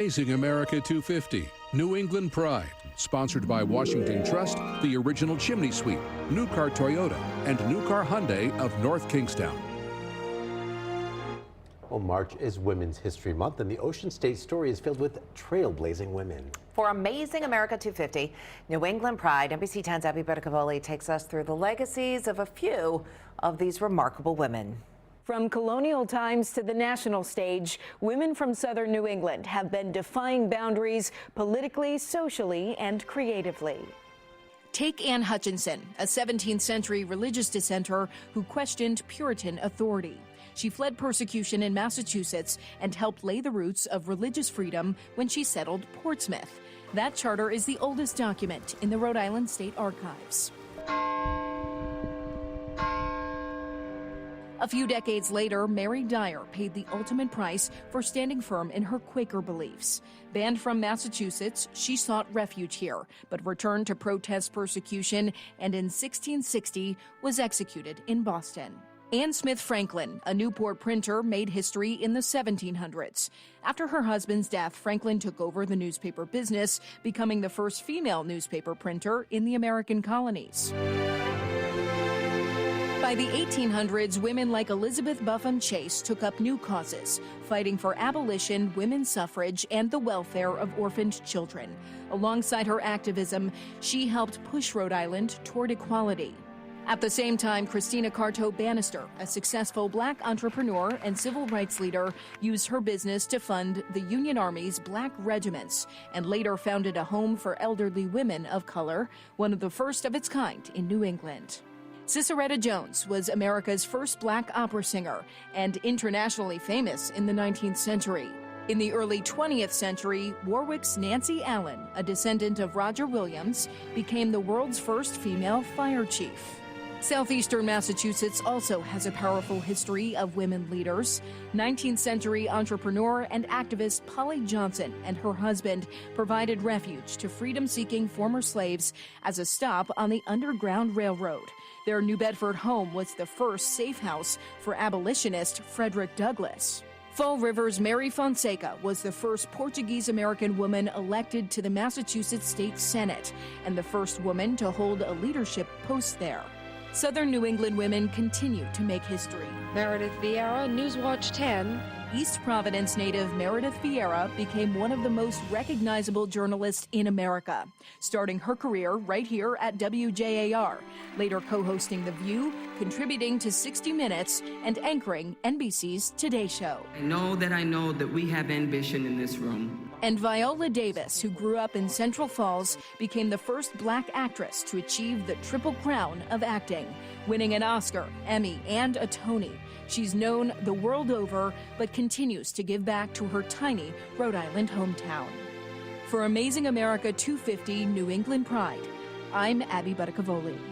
Amazing America 250, New England Pride, sponsored by Washington Trust, the original chimney sweep, New Car Toyota, and New Car Hyundai of North Kingstown. Well, March is Women's History Month, and the Ocean State story is filled with trailblazing women. For Amazing America 250, New England Pride, NBC 10's Abby Butticavoli takes us through the legacies of a few of these remarkable women. From colonial times to the national stage, women from southern New England have been defying boundaries politically, socially, and creatively. Take Anne Hutchinson, a 17th century religious dissenter who questioned Puritan authority. She fled persecution in Massachusetts and helped lay the roots of religious freedom when she settled Portsmouth. That charter is the oldest document in the Rhode Island State Archives. A few decades later, Mary Dyer paid the ultimate price for standing firm in her Quaker beliefs. Banned from Massachusetts, she sought refuge here, but returned to protest persecution and in 1660 was executed in Boston. Anne Smith Franklin, a Newport printer, made history in the 1700s. After her husband's death, Franklin took over the newspaper business, becoming the first female newspaper printer in the American colonies. By the 1800s, women like Elizabeth Buffum Chase took up new causes, fighting for abolition, women's suffrage, and the welfare of orphaned children. Alongside her activism, she helped push Rhode Island toward equality. At the same time, Christina Carto Bannister, a successful black entrepreneur and civil rights leader, used her business to fund the Union Army's black regiments and later founded a home for elderly women of color, one of the first of its kind in New England. Ciceretta Jones was America's first black opera singer and internationally famous in the 19th century. In the early 20th century, Warwick's Nancy Allen, a descendant of Roger Williams, became the world's first female fire chief. Southeastern Massachusetts also has a powerful history of women leaders. 19th century entrepreneur and activist Polly Johnson and her husband provided refuge to freedom-seeking former slaves as a stop on the Underground Railroad. Their New Bedford home was the first safe house for abolitionist Frederick Douglass. Fall River's Mary Fonseca was the first Portuguese-American woman elected to the Massachusetts State Senate and the first woman to hold a leadership post there. Southern New England women continue to make history. Meredith Vieira, Newswatch 10. East Providence native Meredith Vieira became one of the most recognizable journalists in America, starting her career right here at WJAR, later co-hosting The View, contributing to 60 Minutes, and anchoring NBC's Today Show. I know that we have ambition in this room. And Viola Davis, who grew up in Central Falls, became the first black actress to achieve the Triple Crown of acting, winning an Oscar, Emmy, and a Tony. She's known the world over, but continues to give back to her tiny Rhode Island hometown. For Amazing America 250 New England Pride, I'm Abby Butticavoli.